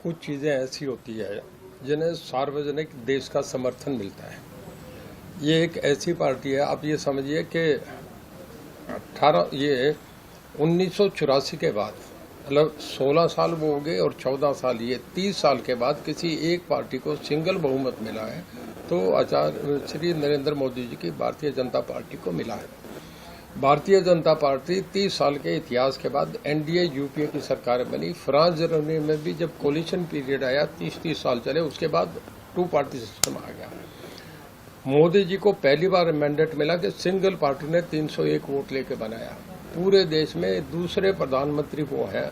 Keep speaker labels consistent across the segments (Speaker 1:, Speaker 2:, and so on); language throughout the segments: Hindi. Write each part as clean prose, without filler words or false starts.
Speaker 1: कुछ चीज़ें ऐसी होती है जिन्हें सार्वजनिक देश का समर्थन मिलता है। ये एक ऐसी पार्टी है, आप ये समझिए कि 1984 के बाद मतलब 16 साल वो हो गए और 14 साल ये 30 साल के बाद किसी एक पार्टी को सिंगल बहुमत मिला है तो आचार्य श्री नरेंद्र मोदी जी की भारतीय जनता पार्टी को मिला है। भारतीय जनता पार्टी 30 साल के इतिहास के बाद एनडीए यूपीए की सरकार बनी। फ्रांस जर्मनी में भी जब कोलिशन पीरियड आया 30 साल चले, उसके बाद टू पार्टी सिस्टम आ गया। मोदी जी को पहली बार मैंडेट मिला कि सिंगल पार्टी ने 301 वोट लेके बनाया। पूरे देश में दूसरे प्रधानमंत्री वो हैं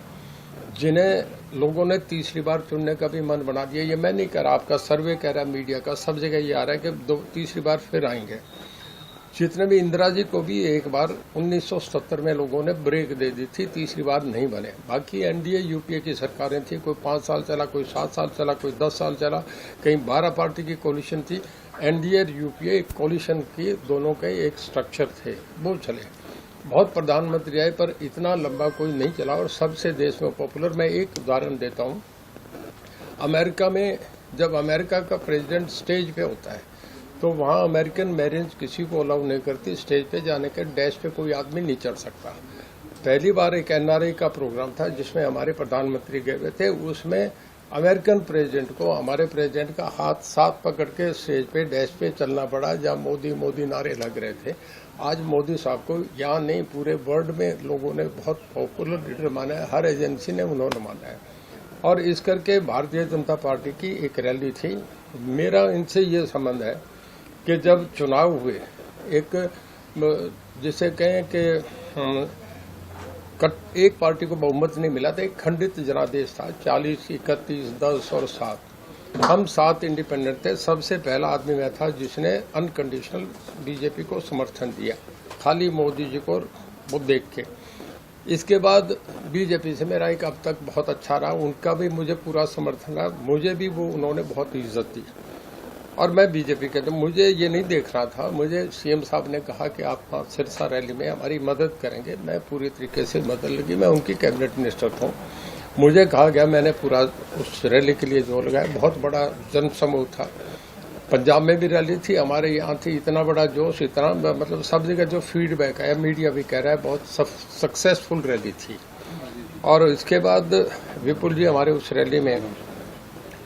Speaker 1: जिन्हें लोगों ने तीसरी बार चुनने का भी मन बना दिया। ये मैं नहीं कह रहा, आपका सर्वे कह रहा है, मीडिया का, सब जगह ये आ रहा है कि तीसरी बार फिर आएंगे। जितने भी इंदिरा जी को भी एक बार 1970 में लोगों ने ब्रेक दे दी थी, तीसरी बार नहीं बने। बाकी एनडीए यूपीए की सरकारें थी, कोई 5 साल चला, कोई 7 साल चला, कोई 10 साल चला, कहीं 12 पार्टी की कोलिशन थी। एनडीए और यूपीए एक कोलिशन की दोनों के एक स्ट्रक्चर थे, वो चले। बहुत प्रधानमंत्री आए पर इतना लंबा कोई नहीं चला और सबसे देश में पॉपुलर। मैं एक उदाहरण देता हूं। अमेरिका में जब अमेरिका का प्रेसिडेंट स्टेज पे होता है तो वहाँ अमेरिकन मैरिज किसी को अलाउ नहीं करती, स्टेज पे जाने के डैश पे कोई आदमी नहीं चढ़ सकता। पहली बार एक एनआरआई का प्रोग्राम था जिसमें हमारे प्रधानमंत्री गए हुए थे। उसमें अमेरिकन प्रेसिडेंट को हमारे प्रेसिडेंट का हाथ साथ पकड़ के स्टेज पे डैश पे चलना पड़ा, जहाँ मोदी मोदी नारे लग रहे थे। आज मोदी साहब को यहाँ नहीं पूरे वर्ल्ड में लोगों ने बहुत पॉपुलर लीडर माना है, हर एजेंसी ने उन्होंने माना है। और इस करके भारतीय जनता पार्टी की एक रैली थी। मेरा इनसे ये संबंध है कि जब चुनाव हुए, एक जिसे कहें कि एक पार्टी को बहुमत नहीं मिला था, एक खंडित जनादेश था, 40, 31, 10 और 7। हम 7 इंडिपेंडेंट थे। सबसे पहला आदमी मैं था जिसने अनकंडीशनल बीजेपी को समर्थन दिया, खाली मोदी जी को वो देख के। इसके बाद बीजेपी से मेरा एक अब तक बहुत अच्छा रहा, उनका भी मुझे पूरा समर्थन रहा, मुझे भी वो उन्होंने बहुत इज्जत दी। और मैं बीजेपी के, तो मुझे ये नहीं देख रहा था। मुझे सीएम साहब ने कहा कि आप सिरसा रैली में हमारी मदद करेंगे, मैं पूरी तरीके से मदद लगी। मैं उनकी कैबिनेट मिनिस्टर था। मुझे कहा गया, मैंने पूरा उस रैली के लिए जोर लगाया। बहुत बड़ा जन समूह था, पंजाब में भी रैली थी, हमारे यहाँ थी। इतना बड़ा जोश, इतना मतलब सब जगह जो फीडबैक आया, मीडिया भी कह रहा है बहुत सक्सेसफुल रैली थी। और इसके बाद विपुल जी हमारे उस रैली में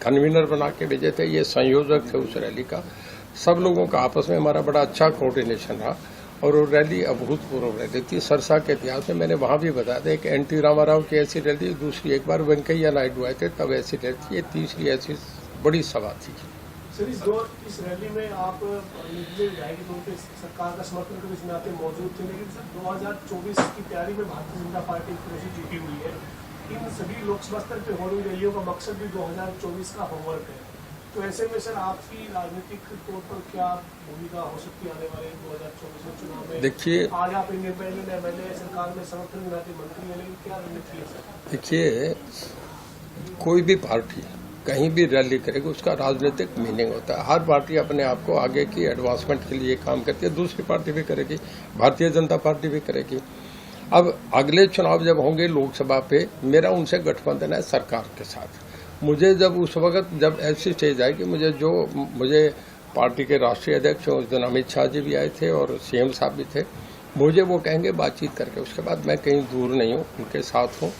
Speaker 1: कन्वीनर बना के भेजे थे, ये संयोजक थे उस रैली का। सब लोगों का आपस में हमारा बड़ा अच्छा कोऑर्डिनेशन रहा और वो रैली अभूतपूर्व रैली थी। सरसा के इतिहास में मैंने वहां भी बताया था कि एनटी रामाराव की ऐसी रैली, दूसरी एक बार वेंकैया नायडू आए थे तब ऐसी रैली थी, ये तीसरी ऐसी बड़ी सभा थी।
Speaker 2: सर, इस रैली में आप सरकार का समर्थन करने के नाते मौजूद थे, लेकिन सर 2024 की तैयारी में भारतीय जनता पार्टी जीती हुई है। इन सभी लोकसभा स्तर पे होने वाली रैलियों का मकसद भी 2024 का होमवर्क है। तो ऐसे में सर आपकी राजनीतिक तौर पर क्या भूमिका हो सकती है आने वाले 2024 में चुनाव में?
Speaker 1: देखिए,
Speaker 2: आज आप इंडिपेंडेंट एमएलए, सरकार में समर्थन मिलाते मंत्री हैं, लेकिन क्या रणनीति है सर?
Speaker 1: देखिए, कोई भी पार्टी कहीं भी रैली करेगी उसका राजनीतिक मीनिंग होता है। हर पार्टी अपने आप को आगे की एडवांसमेंट के लिए काम करती है, दूसरी पार्टी भी करेगी, भारतीय जनता पार्टी भी करेगी। अब अगले चुनाव जब होंगे लोकसभा पे, मेरा उनसे गठबंधन है सरकार के साथ। मुझे जब उस वक्त जब ऐसी स्टेज आई कि मुझे पार्टी के राष्ट्रीय अध्यक्ष उस दिन अमित शाह जी भी आए थे और सीएम साहब भी थे, मुझे वो कहेंगे बातचीत करके, उसके बाद मैं कहीं दूर नहीं हूँ, उनके साथ हूँ।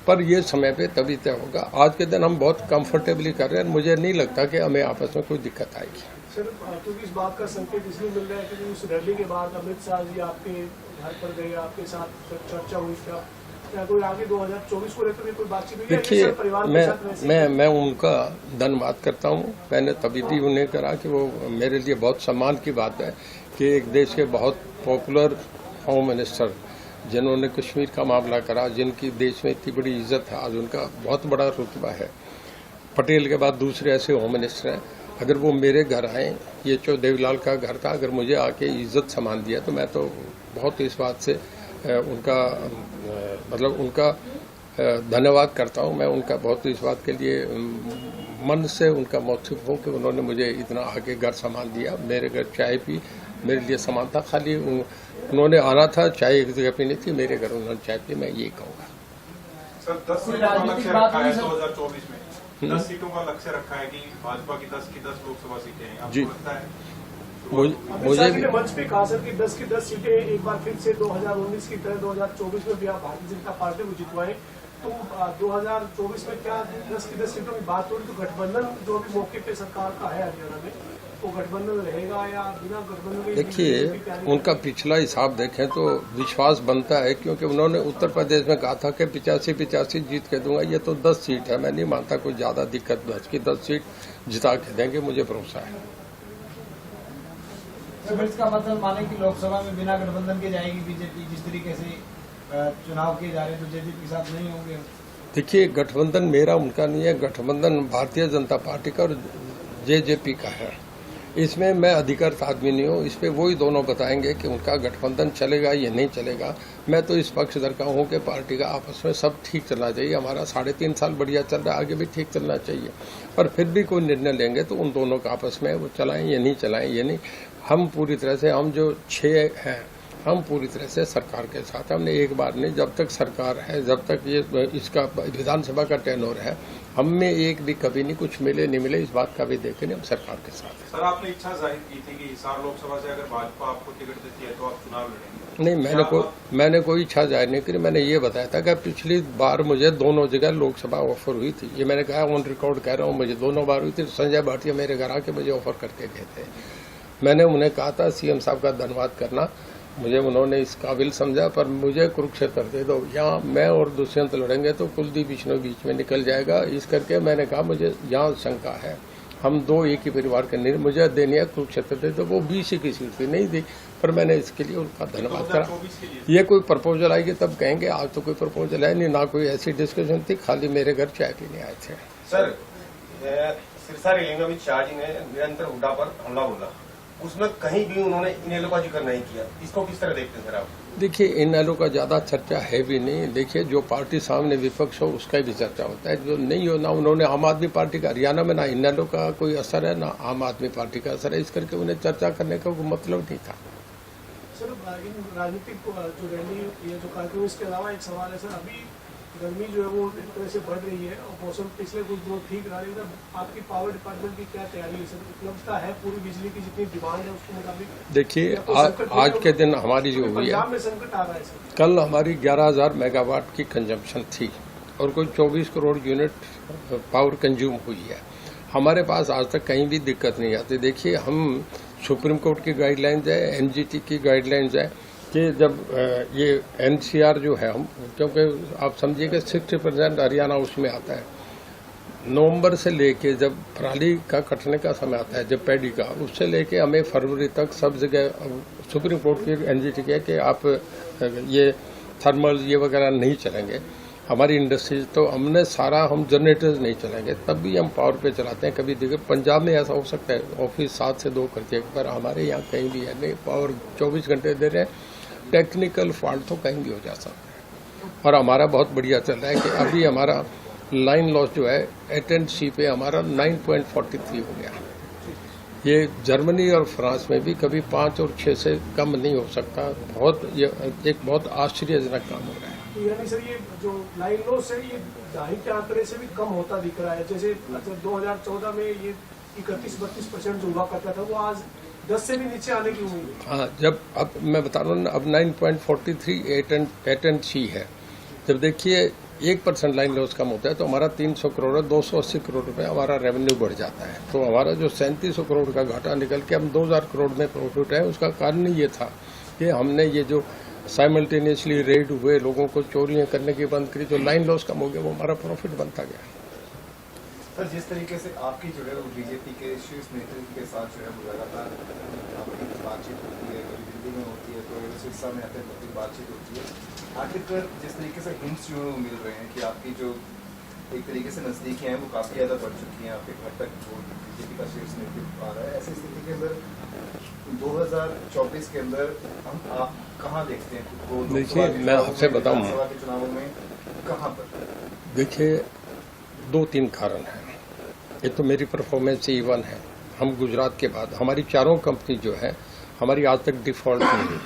Speaker 1: पर ये समय पे तभी तय होगा। आज के दिन हम बहुत कंफर्टेबली कर रहे हैं, मुझे नहीं लगता कि हमें आपस में कोई दिक्कत आएगी।
Speaker 2: सर, क्योंकि इस बात का संकेत इसलिए मिल रहा है कि उस रैली के बाद अमित शाह जी आपके घर पर गए, आपके साथ चर्चा हुई, क्या कोई आगे 2024 को लेकर कोई बातचीत हुई?
Speaker 1: देखिए, मैं उनका धन्यवाद करता हूँ। मैंने तभी भी उन्हें करा कि वो मेरे लिए बहुत सम्मान की बात है कि एक देश के बहुत पॉपुलर होम मिनिस्टर जिन्होंने कश्मीर का मामला करा, जिनकी देश में इतनी बड़ी इज्जत है, आज उनका बहुत बड़ा रुतबा है। पटेल के बाद दूसरे ऐसे होम मिनिस्टर हैं, अगर वो मेरे घर आए, ये जो देवीलाल का घर था, अगर मुझे आके इज्जत सम्मान दिया तो मैं तो बहुत इस बात से उनका धन्यवाद करता हूँ। मैं उनका बहुत इस बात के लिए मन से उनका मौसूफ हूँ कि उन्होंने मुझे इतना आगे घर सामान दिया। मेरे घर चाय पी, मेरे लिए सामान था, खाली उन्होंने आना था, चाय एक जगह पीनी थी, मेरे घर उन्होंने चाय पी, मैं ये कहूँगा।
Speaker 3: सर 10 सीटों का लक्ष्य रखा है 2024 में, 10 सीटों का लक्ष्य रखा है कि भाजपा की 10 लोकसभा सीटें हैं, आपको
Speaker 1: जी।
Speaker 3: लगता है?
Speaker 2: अमित शाह जी ने मंच पे कहा सर कि 10 की 10 सीटें एक बार फिर से 2019 की तरह 2024 में भी आप भारतीय जनता पार्टी को जितवाएं। तो 2024 में क्या 10 की 10 सीटों की बात हो रही तो गठबंधन जो भी मौके पे सरकार का है हरियाणा में, वो गठबंधन रहेगा या बिना गठबंधन के?
Speaker 1: देखिए, उनका पिछला हिसाब देखें तो विश्वास बनता है, क्योंकि उन्होंने उत्तर प्रदेश में कहा था कि 85 जीत के दूंगा। ये तो 10 सीट है, मैं नहीं मानता कोई ज्यादा दिक्कत। 10 की 10 सीट जिता के देंगे, मुझे भरोसा है।
Speaker 4: इसका मतलब माने कि लोकसभा में बिना गठबंधन के जाएगी बीजेपी, जिस तरीके से चुनाव किए जा रहे हैं तो जेजेपी के साथ नहीं होंगे।
Speaker 1: देखिए, गठबंधन मेरा उनका नहीं है, गठबंधन भारतीय जनता पार्टी का और जेजेपी का है। इसमें मैं अधिकृत आदमी नहीं हूँ, इस पे वही दोनों बताएंगे कि उनका गठबंधन चलेगा या नहीं चलेगा। मैं तो इस पक्षधर का हूँ कि पार्टी का आपस में सब ठीक चलना चाहिए। हमारा 3.5 साल बढ़िया चल रहा है, आगे भी ठीक चलना चाहिए। पर फिर भी कोई निर्णय लेंगे तो उन दोनों का आपस में वो चलाएं या नहीं चलाएं, ये नहीं। हम पूरी तरह से, हम जो 6 हैं, हम पूरी तरह से सरकार के साथ। हमने एक बार नहीं, जब तक सरकार है, जब तक ये इसका विधानसभा का टेन्योर है, हम में एक भी कभी नहीं कुछ मिले नहीं मिले इस बात का भी देखे नहीं, हम सरकार के साथ हैं।
Speaker 3: सर, आपने इच्छा जाहिर की थी कि हिसार लोकसभा से अगर भाजपा आपको टिकट देती है तो आप चुनाव लड़ेंगे?
Speaker 1: नहीं, मैंने कोई इच्छा जाहिर नहीं करी। मैंने ये बताया था कि पिछली बार मुझे दोनों जगह लोकसभा ऑफर हुई थी। ये मैंने कहा, ऑन रिकॉर्ड कह रहा हूँ, मुझे दोनों बार हुई थी। संजय भाटिया मेरे घर आके मुझे ऑफर करके गए थे। मैंने उन्हें कहा था सीएम साहब का धन्यवाद करना, मुझे उन्होंने इस काबिल समझा, पर मुझे कुरुक्षेत्र दे दो। यहाँ मैं और दुष्यंत लड़ेंगे तो कुलदीप बिश्नोई बीच में निकल जाएगा। इस करके मैंने कहा मुझे यहाँ शंका है, हम 2 एक ही परिवार के नहीं, मुझे देनी है कुरुक्षेत्र दे दो। वो 20 की सीट थी, नहीं दी, पर मैंने इसके लिए उनका धन्यवाद करा। ये कोई प्रपोजल आएगी तब कहेंगे, आज तो कोई प्रपोजल है नहीं, ना कोई ऐसी डिस्कशन थी, खाली मेरे घर चाय पीने आए थे।
Speaker 5: सर, सिरसा रैली में अमित शाह जी ने निरंतर हुड्डा पर हमला बोला, उसमें कहीं भी उन्होंने इनेलो का जिक्र नहीं किया। इसको किस तरह देखते हैं सर आप?
Speaker 1: देखिए, इनेलो का ज्यादा चर्चा है भी नहीं। देखिए, जो पार्टी सामने विपक्ष हो उसका भी चर्चा होता है, जो नहीं हो ना। उन्होंने आम आदमी पार्टी का हरियाणा में ना इनेलो का कोई असर है, ना आम आदमी पार्टी का असर है, इस करके उन्हें चर्चा करने का कोई मतलब नहीं था।
Speaker 2: सर, इन राजनीतिक जो रैली, ये जो कार्यक्रम, इसके अलावा एक सवाल है सर, अभी गर्मी जो है वो एक तरह से बढ़ रही है और मौसम पिछले कुछ दिनों ठीक रहा है। आपकी पावर डिपार्टमेंट की क्या तैयारी है सर? उपलब्धता है पूरी बिजली की जितनी डिमांड है उसके मुताबिक?
Speaker 1: देखिए, आज के दिन हमारी जो हुई है,
Speaker 2: पंजाब में संकट आ रहा है सर।
Speaker 1: कल हमारी 11,000 मेगावाट की कंजम्पशन थी और कोई 24 करोड़ यूनिट पावर कंज्यूम हुई है। हमारे पास आज तक कहीं भी दिक्कत नहीं आती। देखिए, हम सुप्रीम कोर्ट की गाइडलाइंस है, एनजीटी की गाइडलाइंस है कि जब ये एनसीआर जो है, हम क्योंकि आप समझिए कि 60% हरियाणा उसमें आता है। नवंबर से लेके जब पराली का कटने का समय आता है, जब पैडी का, उससे लेके हमें फरवरी तक सब जगह सुप्रीम कोर्ट की एनजीटी की है कि आप ये थर्मल ये वगैरह नहीं चलेंगे। हमारी इंडस्ट्रीज तो हमने सारा, हम जनरेटर्स नहीं चलाएंगे, तब भी हम पावर पे चलाते हैं। कभी देखिए, पंजाब में ऐसा हो सकता है ऑफिस 7 से 2 करते हैं, पर हमारे यहाँ कहीं भी है नहीं, पावर 24 घंटे दे रहे हैं। टेक्निकल फॉल्ट तो कहीं भी हो जा सकता है। और हमारा बहुत बढ़िया चल रहा है कि अभी हमारा लाइन लॉस जो है एटेंसी पे हमारा 9.43 हो गया। ये जर्मनी और फ्रांस में भी कभी 5 और 6 से कम नहीं हो सकता। ये एक बहुत आश्चर्यजनक काम हो रहा है।
Speaker 2: यानी सर, ये जो लाइन लॉस है ये दाही के आंकड़े से भी कम होता दिख रहा है। जैसे 2014 में ये 31-32% जो हुआ करता था, वो आज 10 से भी नीचे आने की उम्मीद है।
Speaker 1: हाँ, जब अब मैं बता रहा हूँ ना, अब 9.43 एटेंसी है। जब देखिए 1% लाइन लॉस कम होता है तो हमारा 300 करोड़ 280 करोड़ रुपए हमारा रेवेन्यू बढ़ जाता है। तो हमारा जो 3700 करोड़ का घाटा निकल के हम 2000 करोड़ में प्रॉफिट है, उसका कारण ये था कि हमने ये जो साइमल्टेनियसली रेड हुए, लोगों को चोरियां करने की बंद करी, जो लाइन लॉस कम हो गया, वो हमारा प्रॉफिट बनता गया।
Speaker 6: सर, जिस तरीके से आपकी जो है वो बीजेपी के शीर्ष नेतृत्व के साथ जो है वो लगातार आपकी बातचीत होती है, कभी दिल्ली में होती है, तो सिरसा में आते वक्त बातचीत होती है। आखिरकार जिस तरीके से हिंट्स जो मिल रहे हैं कि आपकी जो एक तरीके से नज़दीकियाँ हैं वो काफ़ी ज़्यादा बढ़ चुकी हैं, आपके घर तक जो बीजेपी का शीर्ष नेतृत्व आ रहा है, ऐसी स्थिति के अंदर 2024 के अंदर हम आप कहाँ देखते हैं?
Speaker 1: देखिए, मैं आपसे बताऊँ,
Speaker 6: के चुनावों में कहाँ पर? देखिए,
Speaker 1: 2-3 कारण हैं। एक तो मेरी परफॉर्मेंस E1 है। हम गुजरात के बाद हमारी चारों कंपनी जो है, हमारी आज तक डिफॉल्ट नहीं हुई।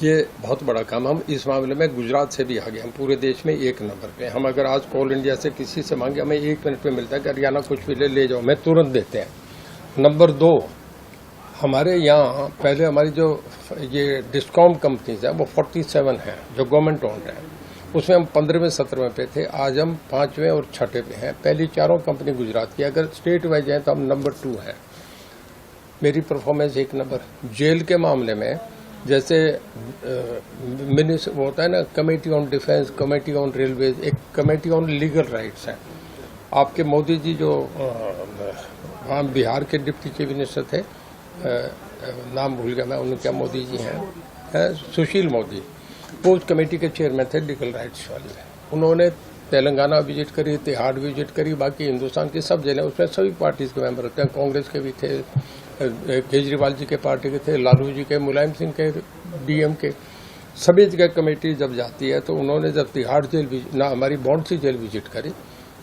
Speaker 1: ये बहुत बड़ा काम। हम इस मामले में गुजरात से भी आगे, हम पूरे देश में 1 नंबर पे। हम अगर आज कोल इंडिया से किसी से मांगे, हमें 1 मिनट पे मिलता है कि हरियाणा कुछ भी ले जाओ, मैं तुरंत देते हैं। नंबर 2, हमारे यहाँ पहले हमारी जो ये डिस्कॉम कंपनीज है वो 47 हैं जो गवर्नमेंट ओन्ड है, उसमें हम 15वें 17वें पे थे। आज हम 5वें और 6ठे पे हैं। पहली 4 कंपनी गुजरात की, अगर स्टेट वाइज हैं तो हम नंबर 2 हैं। मेरी परफॉर्मेंस 1 नंबर। जेल के मामले में जैसे वो होता है ना, committee on defence, committee on railways, एक कमेटी ऑन लीगल राइट्स है। आपके मोदी जी जो वहाँ बिहार के डिप्टी चीफ मिनिस्टर थे, नाम भूल गया मैं उनके, मोदी जी हैं, सुशील मोदी, वो उस कमेटी के चेयरमैन थे लीगल राइट्स वाले। उन्होंने तेलंगाना विजिट करी, तिहाड़ विजिट करी, बाकी हिंदुस्तान की सब जेलें, उसमें सभी पार्टीज के मेंबर होते हैं। कांग्रेस के भी थे, केजरीवाल जी के पार्टी के थे, लालू जी के, मुलायम सिंह के, डीएम के, सभी जगह कमेटी जब जाती है तो उन्होंने जब तिहाड़ जेल ना हमारी बॉन्डसी जेल विजिट करी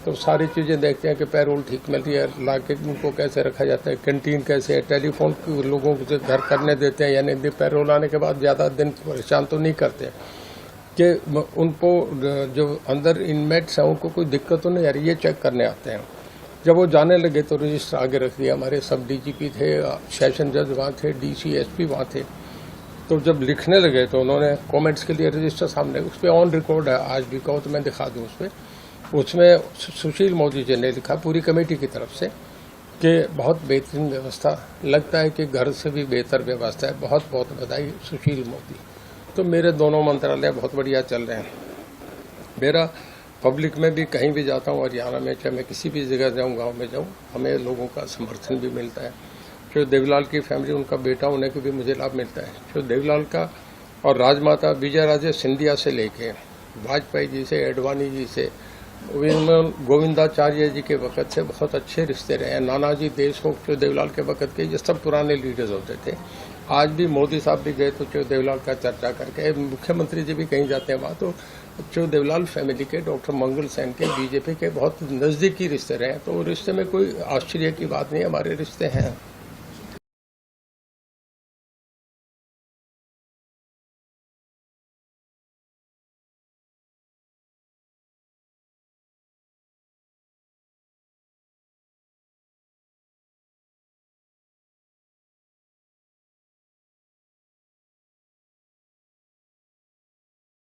Speaker 1: तो सारी चीजें देखते हैं कि पैरोल ठीक मिल रही है, ला के उनको कैसे रखा जाता है, कैंटीन कैसे है, टेलीफोन लोगों से घर करने देते हैं, यानी पैरोल आने के बाद ज्यादा दिन परेशान तो नहीं करते कि उनको जो अंदर इनमेट्स हैं उनको कोई दिक्कत तो नहीं आ रही, ये चेक करने आते हैं। जब वो जाने लगे तो रजिस्टर आगे रख दिया। हमारे सब डीजीपी थे, सेशन जज वहाँ थे, डीसी एसपी वहाँ थे। तो जब लिखने लगे तो उन्होंने कमेंट्स के लिए रजिस्टर सामने, उस पर ऑन रिकॉर्ड है, आज भी कहो तो मैं दिखा दूँ उस पर। उसमें सुशील मोदी जी ने लिखा पूरी कमेटी की तरफ से कि बहुत बेहतरीन व्यवस्था, लगता है कि घर से भी बेहतर व्यवस्था है, बहुत बहुत बधाई सुशील मोदी। तो मेरे दोनों मंत्रालय बहुत बढ़िया चल रहे हैं। मेरा पब्लिक में भी कहीं भी जाता हूँ, हरियाणा में, चाहे मैं किसी भी जगह जाऊँ, गांव में जाऊँ, हमें लोगों का समर्थन भी मिलता है। जो देवीलाल की फैमिली, उनका बेटा होने के भी मुझे लाभ मिलता है। जो देवीलाल का और राजमाता विजय राजे सिंधिया से लेके वाजपेयी जी से, एडवाणी जी से, गोविंदाचार्य जी के वक्त से बहुत अच्छे रिश्ते रहे हैं। नानाजी देशमुख जो देवीलाल के वक्त के, ये सब पुराने लीडर्स होते थे। आज भी मोदी साहब भी गए तो जो देवीलाल का चर्चा करके, मुख्यमंत्री जी भी कहीं जाते हैं वहाँ, तो जो देवीलाल फैमिली के, डॉक्टर मंगल सेन के, बीजेपी के बहुत नजदीकी रिश्ते रहे हैं। तो रिश्ते में कोई आश्चर्य की बात नहीं, हमारे रिश्ते हैं।